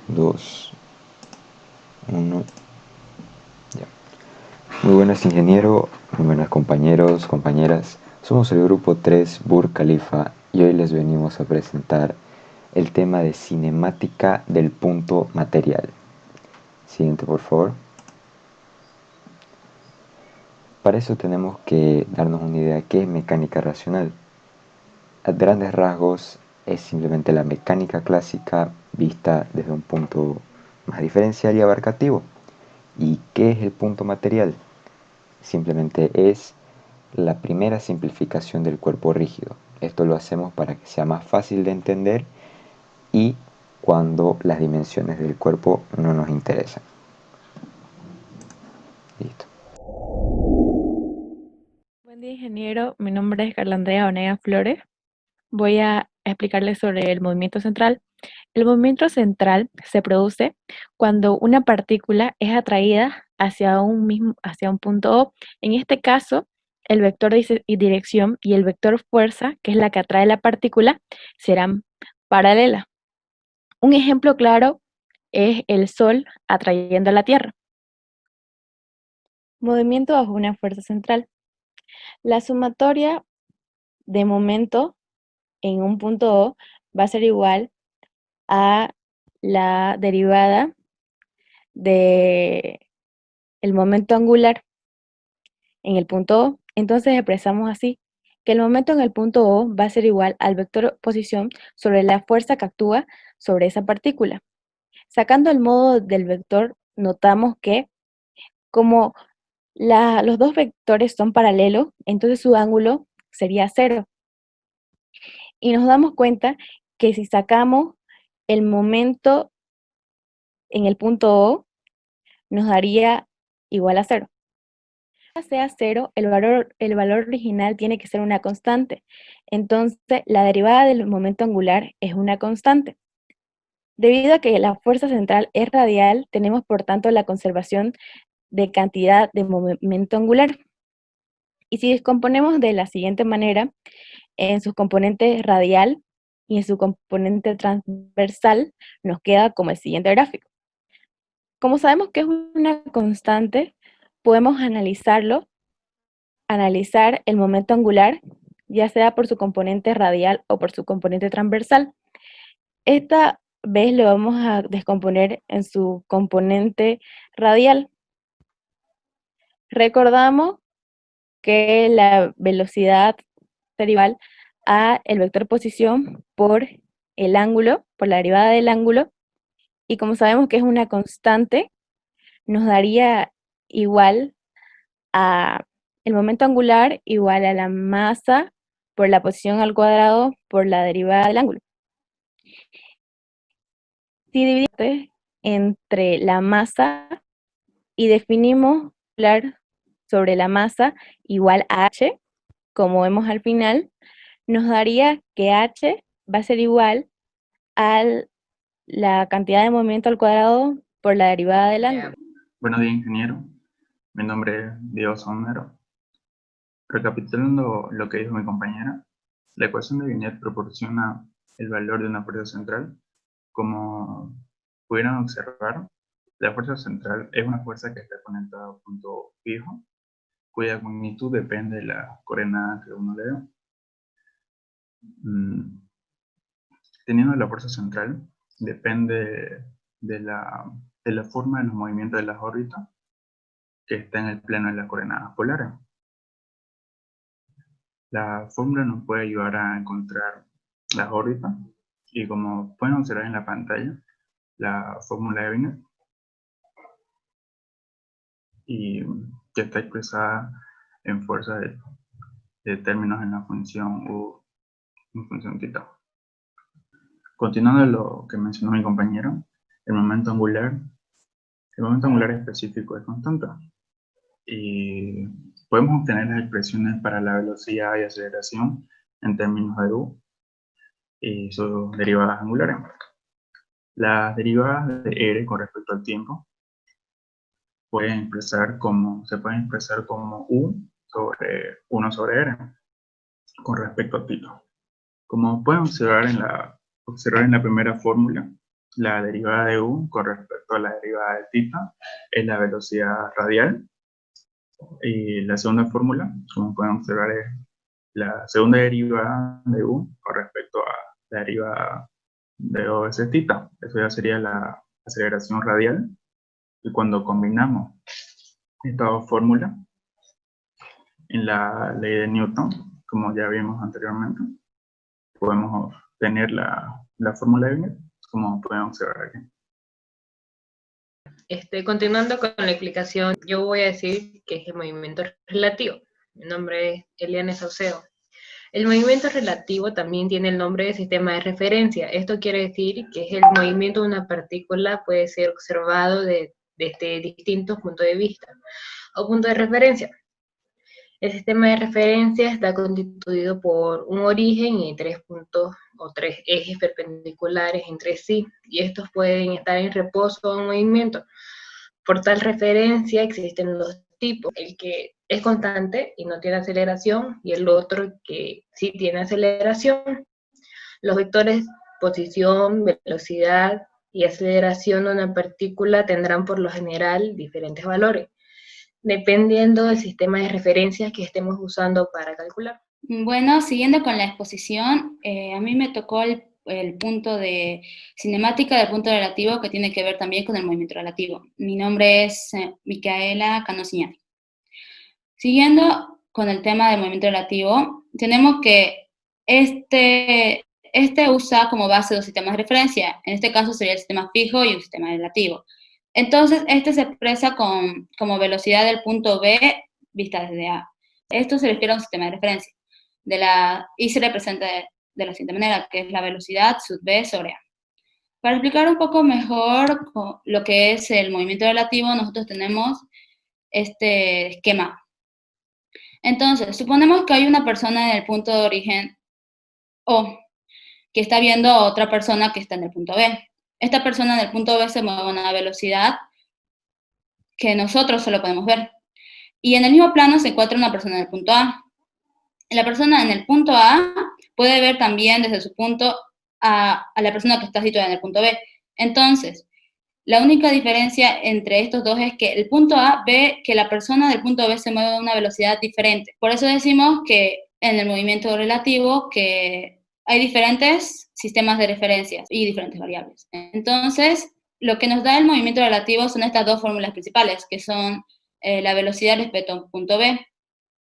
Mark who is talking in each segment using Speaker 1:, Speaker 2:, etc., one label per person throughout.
Speaker 1: Dos, uno, ya. Muy buenas, ingeniero, muy buenas, compañeros, compañeras. Somos el grupo 3 Burj Khalifa y hoy les venimos a presentar el tema de cinemática del punto material. Siguiente, por favor. Para eso tenemos que darnos una idea de qué es mecánica racional. A grandes rasgos es simplemente la mecánica clásica vista desde un punto más diferencial y abarcativo. ¿Y qué es el punto material? Simplemente es la primera simplificación del cuerpo rígido. Esto lo hacemos para que sea más fácil de entender y cuando las dimensiones del cuerpo no nos interesan. Listo.
Speaker 2: Buen día, ingeniero. Mi nombre es Carla Andrea Onega Flores. Voy a explicarles sobre el movimiento central. El movimiento central se produce cuando una partícula es atraída hacia un punto O. En este caso, el vector de dirección y el vector fuerza, que es la que atrae la partícula, serán paralelas. Un ejemplo claro es el Sol atrayendo a la Tierra. Movimiento bajo una fuerza central. La sumatoria de momento en un punto O va a ser igual a la derivada de el momento angular en el punto O. Entonces expresamos así, que el momento en el punto O va a ser igual al vector posición sobre la fuerza que actúa sobre esa partícula. Sacando el modo del vector, notamos que como los dos vectores son paralelos, entonces su ángulo sería 0. Y nos damos cuenta que si sacamos el momento en el punto O, nos daría igual a 0. Para que sea 0, el valor original tiene que ser una constante. Entonces, la derivada del momento angular es una constante. Debido a que la fuerza central es radial, tenemos por tanto la conservación de cantidad de momento angular. Y si descomponemos de la siguiente manera, en sus componentes radial y en su componente transversal, nos queda como el siguiente gráfico. Como sabemos que es una constante, podemos analizar el momento angular, ya sea por su componente radial o por su componente transversal. Esta vez lo vamos a descomponer en su componente radial. Recordamos que la velocidad sería igual a el vector posición por el ángulo, por la derivada del ángulo, y como sabemos que es una constante, nos daría igual a el momento angular igual a la masa por la posición al cuadrado por la derivada del ángulo. Si dividimos entre la masa y definimos sobre la masa igual a h, como vemos al final, nos daría que h va a ser igual a la cantidad de movimiento al cuadrado por la derivada del ángulo.
Speaker 3: Buenos días, ingeniero. Mi nombre es Diego Somero. Recapitulando lo que dijo mi compañera, la ecuación de Binet proporciona el valor de una fuerza central. Como pudieron observar, la fuerza central es una fuerza que está conectada a un punto fijo, cuya magnitud depende de la coordenada que uno le dé. Teniendo la fuerza central, depende de la forma de los movimientos de las órbitas que está en el plano de las coordenadas polares. La fórmula nos puede ayudar a encontrar las órbitas y como pueden observar en la pantalla, la fórmula de Binet y que está expresada en fuerza de términos en la función U en función θ. Continuando lo que mencionó mi compañero, el momento angular específico es constante y podemos obtener las expresiones para la velocidad y aceleración en términos de U y sus derivadas angulares. Las derivadas de R con respecto al tiempo se puede expresar como U sobre 1 sobre R con respecto a Tito. Como pueden observar en la primera fórmula, la derivada de U con respecto a la derivada de θ es la velocidad radial. Y la segunda fórmula, como pueden observar, es la segunda derivada de U con respecto a la derivada de OS θ. Eso ya sería la aceleración radial. Y cuando combinamos estas dos fórmulas en la ley de Newton, como ya vimos anteriormente, podemos obtener la fórmula de Wiener, como pueden observar aquí.
Speaker 4: Continuando con la explicación, yo voy a decir que es el movimiento relativo. Mi nombre es Eliane Saucedo. El movimiento relativo también tiene el nombre de sistema de referencia. Esto quiere decir que es el movimiento de una partícula puede ser observado desde distintos puntos de vista o puntos de referencia. El sistema de referencia está constituido por un origen y 3 puntos o 3 ejes perpendiculares entre sí, y estos pueden estar en reposo o en movimiento. Por tal referencia existen dos tipos, el que es constante y no tiene aceleración, y el otro que sí tiene aceleración. Los vectores posición, velocidad y aceleración de una partícula tendrán por lo general diferentes valores, dependiendo del sistema de referencias que estemos usando para calcular.
Speaker 5: Bueno, siguiendo con la exposición, a mí me tocó el punto de cinemática del punto relativo, que tiene que ver también con el movimiento relativo. Mi nombre es Micaela Canosiñani. Siguiendo con el tema del movimiento relativo, tenemos que este usa como base dos sistemas de referencia. En este caso sería el sistema fijo y un sistema relativo. Entonces, este se expresa como velocidad del punto B vista desde A. Esto se refiere a un sistema de referencia. Y se representa de la siguiente manera, que es la velocidad sub B sobre A. Para explicar un poco mejor lo que es el movimiento relativo, nosotros tenemos este esquema. Entonces, suponemos que hay una persona en el punto de origen O, que está viendo a otra persona que está en el punto B. Esta persona en el punto B se mueve a una velocidad que nosotros solo podemos ver. Y en el mismo plano se encuentra una persona en el punto A. La persona en el punto A puede ver también desde su punto a la persona que está situada en el punto B. Entonces, la única diferencia entre estos dos es que el punto A ve que la persona del punto B se mueve a una velocidad diferente. Por eso decimos que en el movimiento relativo que hay diferentes sistemas de referencias y diferentes variables. Entonces, lo que nos da el movimiento relativo son estas dos fórmulas principales, que son la velocidad respecto a un punto B.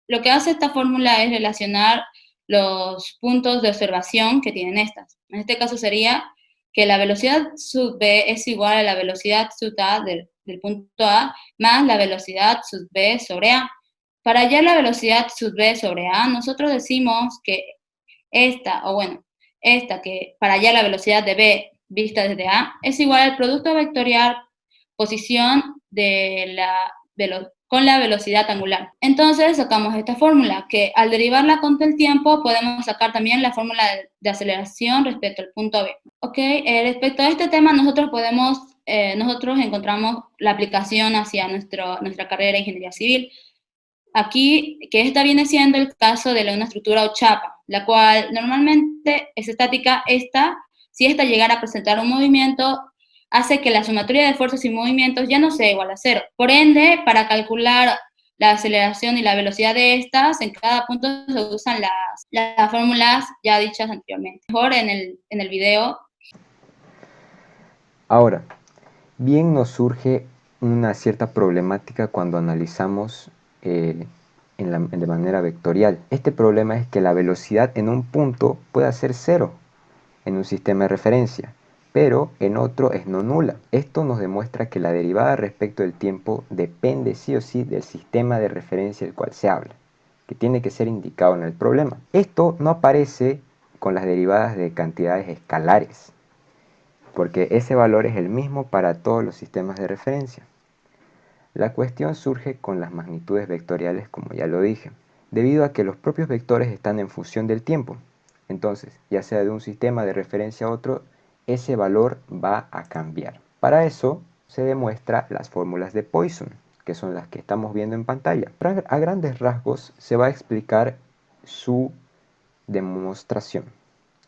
Speaker 5: Lo que hace esta fórmula es relacionar los puntos de observación que tienen estas. En este caso sería que la velocidad sub B es igual a la velocidad sub A del punto A más la velocidad sub B sobre A. Para hallar la velocidad sub B sobre A, nosotros decimos que que para hallar la velocidad de B vista desde A es igual al producto vectorial posición con la velocidad angular. Entonces sacamos esta fórmula, que al derivarla contra el tiempo podemos sacar también la fórmula de aceleración respecto al punto B. Respecto a este tema nosotros encontramos la aplicación hacia nuestra carrera de ingeniería civil. Aquí, que esta viene siendo el caso de una estructura o chapa, la cual normalmente es estática. Si esta llegara a presentar un movimiento, hace que la sumatoria de fuerzas y movimientos ya no sea igual a cero. Por ende, para calcular la aceleración y la velocidad de estas, en cada punto se usan las fórmulas ya dichas anteriormente. Mejor en el video.
Speaker 1: Ahora, bien nos surge una cierta problemática cuando analizamos de manera vectorial. Este problema es que la velocidad en un punto puede ser cero en un sistema de referencia, pero en otro es no nula. Esto nos demuestra que la derivada respecto del tiempo depende sí o sí del sistema de referencia del cual se habla, que tiene que ser indicado en el problema. Esto no aparece con las derivadas de cantidades escalares, porque ese valor es el mismo para todos los sistemas de referencia. La cuestión surge con las magnitudes vectoriales, como ya lo dije, debido a que los propios vectores están en función del tiempo. Entonces, ya sea de un sistema de referencia a otro, ese valor va a cambiar. Para eso se demuestra las fórmulas de Poisson, que son las que estamos viendo en pantalla. A grandes rasgos se va a explicar su demostración.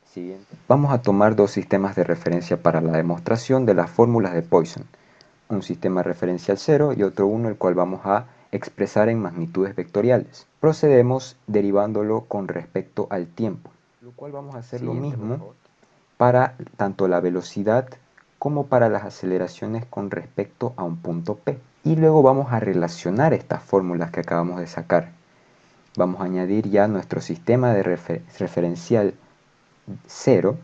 Speaker 1: Siguiente. Vamos a tomar dos sistemas de referencia para la demostración de las fórmulas de Poisson. Un sistema referencial 0 y otro 1, el cual vamos a expresar en magnitudes vectoriales. Procedemos derivándolo con respecto al tiempo, lo cual vamos a hacer lo mismo para tanto la velocidad como para las aceleraciones con respecto a un punto P. Y luego vamos a relacionar estas fórmulas que acabamos de sacar. Vamos a añadir ya nuestro sistema de referencial 0,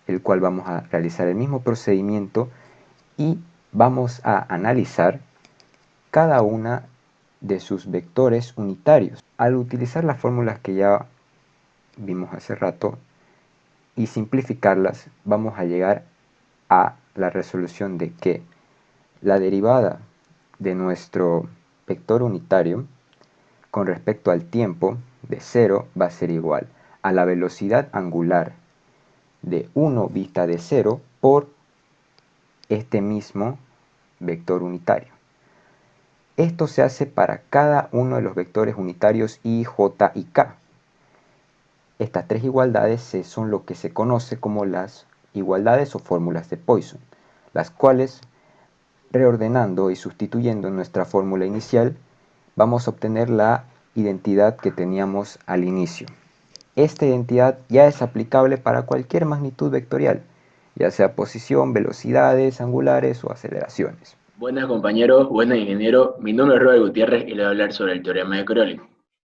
Speaker 1: el cual vamos a realizar el mismo procedimiento y vamos a analizar cada una de sus vectores unitarios. Al utilizar las fórmulas que ya vimos hace rato y simplificarlas, vamos a llegar a la resolución de que la derivada de nuestro vector unitario con respecto al tiempo de 0 va a ser igual a la velocidad angular de 1 vista de 0 por este mismo vector unitario. Esto se hace para cada uno de los vectores unitarios I, J y K. Estas tres igualdades son lo que se conoce como las igualdades o fórmulas de Poisson, las cuales, reordenando y sustituyendo nuestra fórmula inicial, vamos a obtener la identidad que teníamos al inicio. Esta identidad ya es aplicable para cualquier magnitud vectorial, ya sea posición, velocidades angulares o aceleraciones.
Speaker 6: Buenas compañeros, buenas ingenieros, mi nombre es Robert Gutiérrez y le voy a hablar sobre el teorema de Coriolis.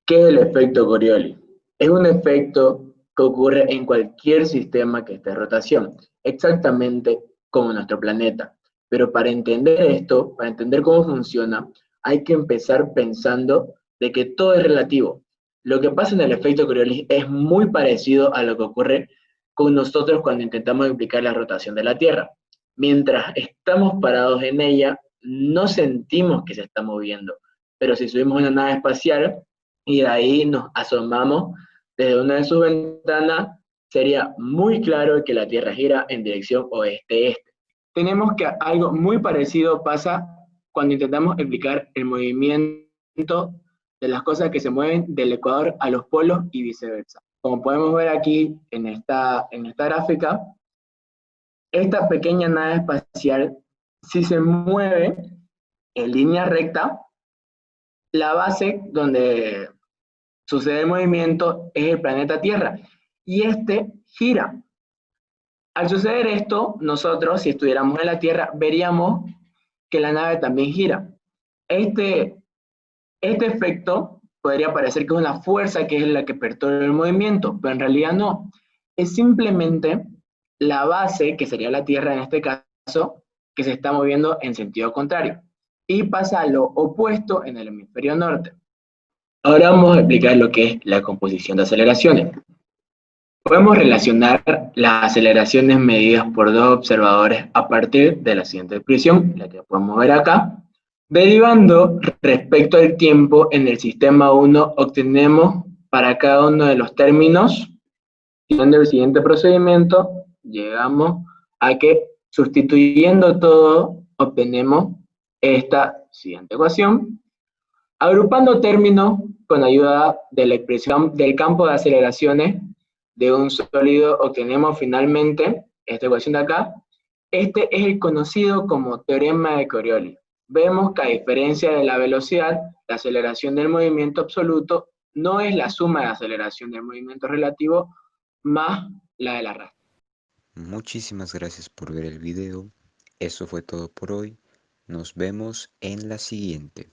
Speaker 6: ¿Qué es el efecto Coriolis? Es un efecto que ocurre en cualquier sistema que esté en rotación, exactamente como nuestro planeta. Pero para entender esto, para entender cómo funciona, hay que empezar pensando de que todo es relativo. Lo que pasa en el efecto Coriolis es muy parecido a lo que ocurre con nosotros cuando intentamos explicar la rotación de la Tierra. Mientras estamos parados en ella, no sentimos que se está moviendo, pero si subimos a una nave espacial y de ahí nos asomamos desde una de sus ventanas, sería muy claro que la Tierra gira en dirección oeste-este. Tenemos que algo muy parecido pasa cuando intentamos explicar el movimiento de las cosas que se mueven del ecuador a los polos y viceversa. Como podemos ver aquí en esta gráfica, esta pequeña nave espacial, si se mueve en línea recta, la base donde sucede el movimiento es el planeta Tierra, y este gira. Al suceder esto, nosotros, si estuviéramos en la Tierra, veríamos que la nave también gira. Este efecto podría parecer que es una fuerza que es la que perturba el movimiento, pero en realidad no. Es simplemente la base, que sería la Tierra en este caso, que se está moviendo en sentido contrario. Y pasa a lo opuesto en el hemisferio norte. Ahora vamos a explicar lo que es la composición de aceleraciones. Podemos relacionar las aceleraciones medidas por dos observadores a partir de la siguiente expresión, la que podemos ver acá. Derivando respecto al tiempo en el sistema 1, obtenemos para cada uno de los términos, siguiendo el siguiente procedimiento, llegamos a que sustituyendo todo, obtenemos esta siguiente ecuación. Agrupando términos con ayuda de la expresión del campo de aceleraciones de un sólido, obtenemos finalmente esta ecuación de acá. Este es el conocido como teorema de Coriolis. Vemos que a diferencia de la velocidad, la aceleración del movimiento absoluto no es la suma de aceleración del movimiento relativo más la del arrastre.
Speaker 1: Muchísimas gracias por ver el video. Eso fue todo por hoy. Nos vemos en la siguiente.